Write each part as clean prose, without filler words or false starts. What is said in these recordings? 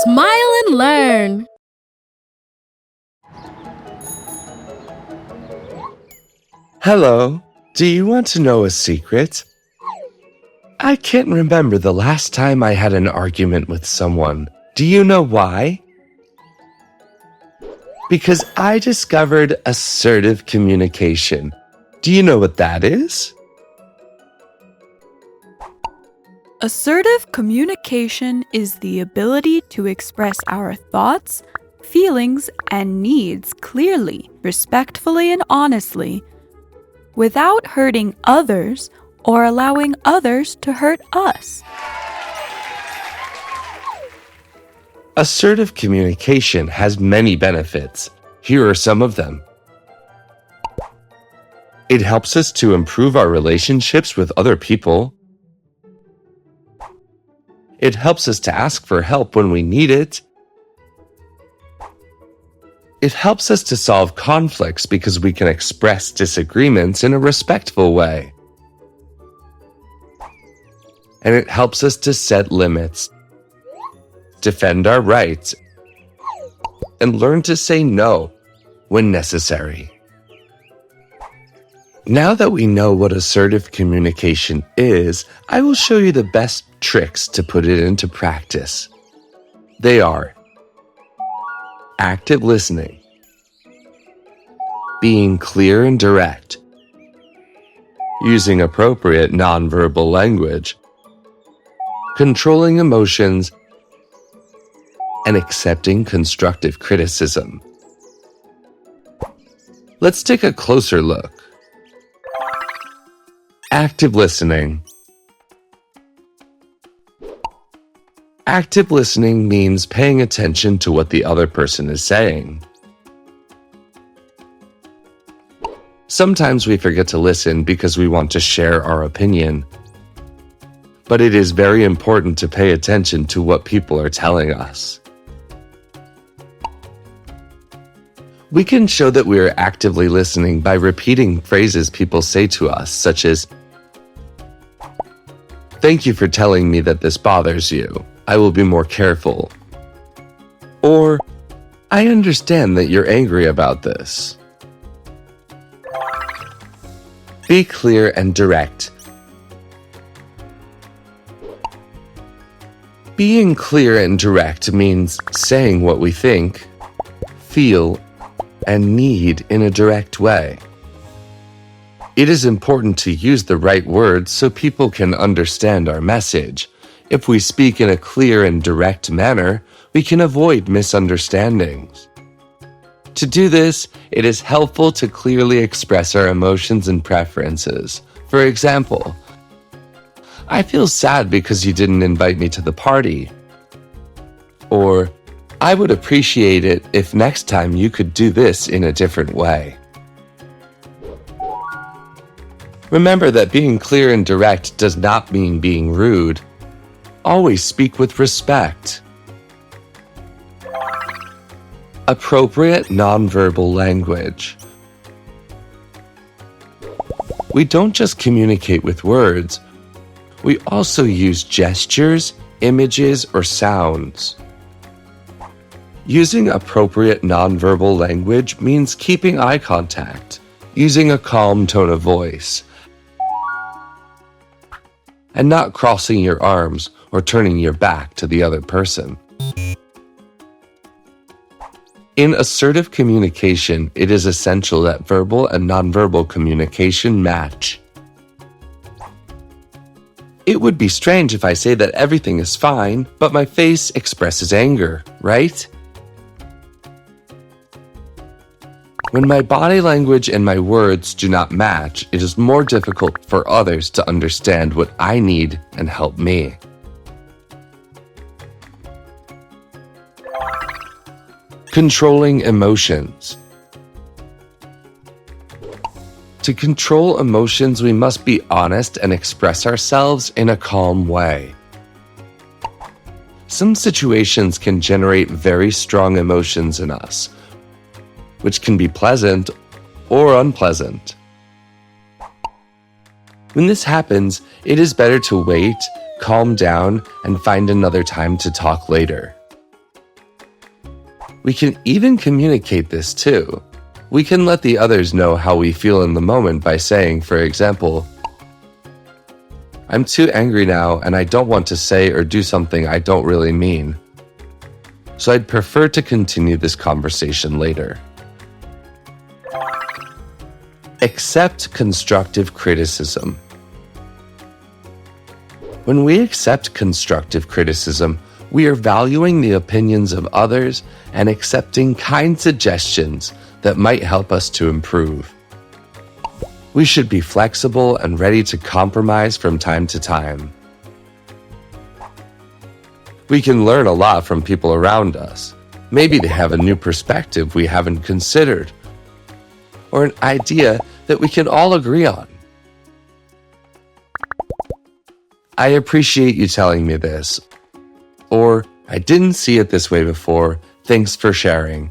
Smile and learn. Hello, do you want to know a secret? I can't remember the last time I had an argument with someone. Do you know why? Because I discovered assertive communication. Do you know what that is? Assertive communication is the ability to express our thoughts, feelings, and needs clearly, respectfully, and honestly, without hurting others or allowing others to hurt us. Assertive communication has many benefits. Here are some of them. It helps us to improve our relationships with other people. It helps us to ask for help when we need it. It helps us to solve conflicts because we can express disagreements in a respectful way. And it helps us to set limits, defend our rights, and learn to say no when necessary. Now that we know what assertive communication is, I will show you the best tricks to put it into practice. They are active listening, being clear and direct, using appropriate nonverbal language, controlling emotions, and accepting constructive criticism. Let's take a closer look. Active listening. Active listening means paying attention to what the other person is saying. Sometimes we forget to listen because we want to share our opinion. But it is very important to pay attention to what people are telling us. We can show that we are actively listening by repeating phrases people say to us, such as, "Thank you for telling me that this bothers you. I will be more careful." Or, "I understand that you're angry about this." Be clear and direct. Being clear and direct means saying what we think, feel, and need in a direct way. It is important to use the right words so people can understand our message. If we speak in a clear and direct manner, we can avoid misunderstandings. To do this, it is helpful to clearly express our emotions and preferences. For example, "I feel sad because you didn't invite me to the party." Or, "I would appreciate it if next time you could do this in a different way." Remember that being clear and direct does not mean being rude. Always speak with respect. Appropriate nonverbal language. We don't just communicate with words. We also use gestures, images, or sounds. Using appropriate nonverbal language means keeping eye contact, using a calm tone of voice, and not crossing your arms or turning your back to the other person. In assertive communication, it is essential that verbal and nonverbal communication match. It would be strange if I say that everything is fine, but my face expresses anger, right? When my body language and my words do not match, it is more difficult for others to understand what I need and help me. Controlling emotions. To control emotions, we must be honest and express ourselves in a calm way. Some situations can generate very strong emotions in us, which can be pleasant or unpleasant. When this happens, it is better to wait, calm down, and find another time to talk later. We can even communicate this too. We can let the others know how we feel in the moment by saying, for example, "I'm too angry now and I don't want to say or do something I don't really mean. So I'd prefer to continue this conversation later." Accept constructive criticism. When we accept constructive criticism, we are valuing the opinions of others and accepting kind suggestions that might help us to improve. We should be flexible and ready to compromise from time to time. We can learn a lot from people around us. Maybe they have a new perspective we haven't considered, or an idea that we can all agree on. "I appreciate you telling me this," or "I didn't see it this way before, thanks for sharing,"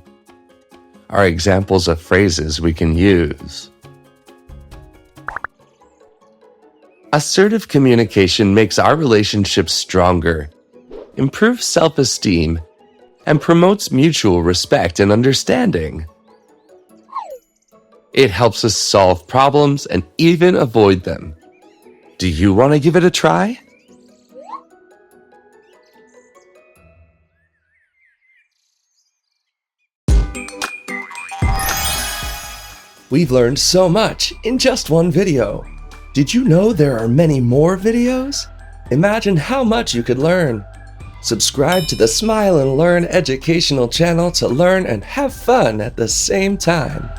are examples of phrases we can use. Assertive communication makes our relationships stronger, improves self-esteem, and promotes mutual respect and understanding. It helps us solve problems and even avoid them. Do you want to give it a try? We've learned so much in just one video. Did you know there are many more videos? Imagine how much you could learn. Subscribe to the Smile and Learn educational channel to learn and have fun at the same time.